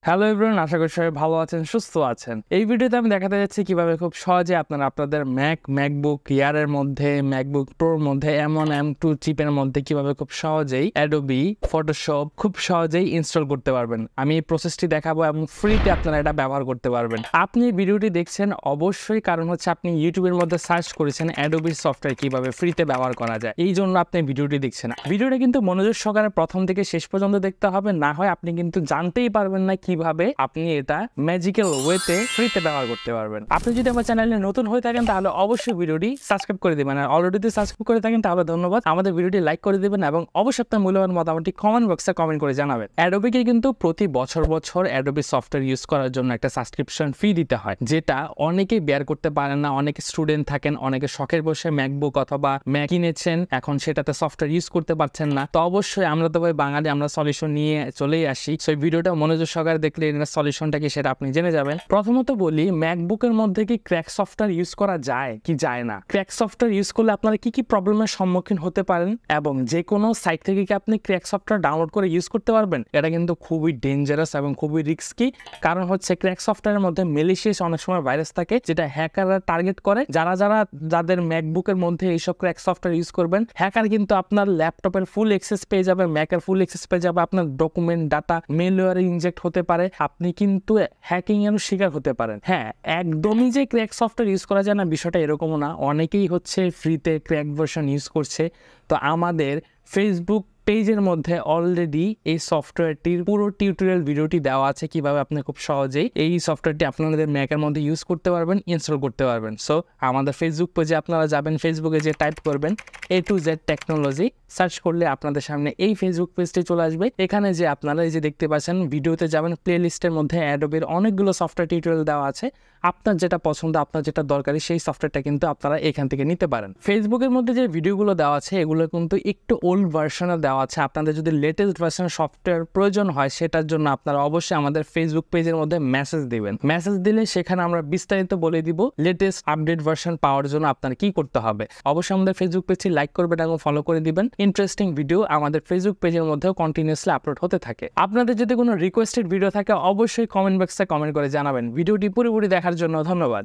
Hello everyone, আশা করি সবাই ভালো আছেন, সুস্থ আছেন। এই ভিডিওতে আমি দেখাতে যাচ্ছি কিভাবে খুব সহজে আপনারা আপনাদের ম্যাকবুক এয়ারের মধ্যে, ম্যাকবুক প্রোর মধ্যে, M1 M2 চিপের মধ্যে কিভাবে খুব সহজেই অ্যাডোবি ফটোশপ খুব সহজেই ইনস্টল করতে পারবেন। আমি এই প্রসেসটি দেখাবো এবং ফ্রিতে আপনারা এটা ব্যবহার করতে পারবেন। আপনি ভিডিওটি দেখছেন অবশ্যই কারণ হচ্ছে আপনি ইউটিউবের মধ্যে সার্চ করেছেন অ্যাডোবি সফটওয়্যার কিভাবে ফ্রিতে ব্যবহার করা যায়, এই জন্য আপনি ভিডিওটি দেখছেন। ভিডিওটা কিন্তু মনোযোগ সহকারে প্রথম থেকে শেষ পর্যন্ত দেখতে হবে, না হয় আপনি কিন্তু জানতেই পারবেন না কিভাবে আপনি এটা ম্যাজিক্যাল ওয়েতে ফ্রিতে ব্যবহার করতে পারবেন। আপনি যদি আমার চ্যানেলে নতুন হয়ে থাকেন তাহলে অবশ্যই ভিডিওটি সাবস্ক্রাইব করে দিবেন, আর অলরেডি সাবস্ক্রাইব করে থাকেন তাহলে ধন্যবাদ। আমাদের ভিডিওটি লাইক করে দিবেন এবং অবশ্যই আপনার মূল্যবান মতামতটি কমেন্ট বক্সে কমেন্ট করে জানাবেন। অ্যাডোবিকে কিন্তু প্রতি বছর অ্যাডোবি সফটওয়্যার ইউজ করার জন্য একটা সাবস্ক্রিপশন ফি দিতে হয়, যেটা অনেকেই বেয়ার করতে পারেন না। অনেকে স্টুডেন্ট থাকেন, অনেকে শখের বসে ম্যাকবুক অথবা ম্যাক কিনেছেন, এখন সেটাতে সফটওয়্যার ইউজ করতে পারছেন না। তো অবশ্যই আমরা তো ভাই বাঙালি, আমরা সলিউশন নিয়ে চলেই আসি। সেই ভিডিওটা মনোযোগ সহকারে দেখলে এর সলিউশনটা কি সেটা আপনি জেনে যাবেন। প্রথমত বলি, ম্যাকবুকের মধ্যে কি ক্র্যাক সফটওয়্যার ইউজ করা যায় কি যায় না? ক্র্যাক সফটওয়্যার ইউজ করলে আপনারা কি কি প্রবলেমের সম্মুখীন হতে পারেন এবং যে কোনো সাইট থেকে কি আপনি ক্র্যাক সফটওয়্যার ডাউনলোড করে ইউজ করতে পারবেন? এটা কিন্তু খুবই ডেঞ্জারাস এবং খুবই রিস্কি। কারণ হচ্ছে ক্র্যাক সফটওয়্যারের মধ্যে ম্যালিশিয়াস অনেক সময় ভাইরাস থাকে, যেটা হ্যাকাররা টার্গেট করে। যাদের ম্যাকবুকের মধ্যে এইসব ক্র্যাক সফটওয়্যার ইউজ করবেন, হ্যাকার কিন্তু আপনার ল্যাপটপের ফুল অ্যাক্সেস পেয়ে যাবে, ম্যাকের ফুল অ্যাক্সেস পেয়ে যাবে, আপনার ডকুমেন্ট ডাটা মেলওয়্যারে ইনজেক্ট হতে পারে, আপনি কিন্তু হ্যাকিং এর শিকার হতে পারেন। হ্যাঁ, একদমই যে ক্র্যাক সফটওয়্যার ইউজ করা যায় না বিষয়টা এরকমও না, অনেকেই হচ্ছে ফ্রিতে ক্র্যাক ভার্সন ইউজ করছে। তো আমাদের ফেসবুক পেজের মধ্যে অলরেডি এই সফটওয়্যারটির পুরো টিউটোরিয়াল ভিডিওটি দেওয়া আছে, কিভাবে আপনি খুব সহজেই এই সফটওয়্যারটি আপনাদের ম্যাকের মধ্যে ইউজ করতে পারবেন, ইনস্টল করতে পারবেন। সো আমাদের ফেসবুক পেজে আপনারা যাবেন, ফেসবুকে যে টাইপ করবেন A to Z technology, search করলে আপনাদের সামনে এই ফেসবুক পেজটি চলে আসবে। এখানে যে আপনারা এই যে দেখতে পাচ্ছেন, ভিডিওতে যাবেন, প্লে লিস্টের মধ্যে অ্যাডোবির অনেকগুলো সফটওয়্যার টিউটোরিয়াল দেওয়া আছে। আপনার যেটা পছন্দ, আপনার যেটা দরকারি সেই সফটওয়্যারটা কিন্তু আপনারা এখান থেকে নিতে পারেন। ফেসবুকের মধ্যে যে ভিডিওগুলো দেওয়া আছে এগুলো কিন্তু একটু ওল্ড ভার্সনে দেওয়া আছে। আপনাদের যদি লেটেস্ট ভার্সনের সফটওয়্যার প্রয়োজন হয় সেটার জন্য আপনারা অবশ্যই আমাদের ফেসবুক পেজের মধ্যে মেসেজ দিবেন। মেসেজ দিলে সেখানে আমরা বিস্তারিত বলে দিব লেটেস্ট আপডেট ভার্সন পাওয়ার জন্য আপনার কি করতে হবে। অবশ্যই আমাদের ফেসবুক পেজটি লাইক করবেন এবং ফলো করে দিবেন। ইন্টারেস্টিং ভিডিও আমাদের ফেসবুক পেজের মধ্যেও কন্টিনিউয়াসলি আপলোড হতে থাকে। আপনাদের যদি কোনো রিকোয়েস্টেড ভিডিও থাকে অবশ্যই কমেন্ট বক্সে কমেন্ট করে জানাবেন। ভিডিওটি পুরোপুরি দেখার জন্য ধন্যবাদ।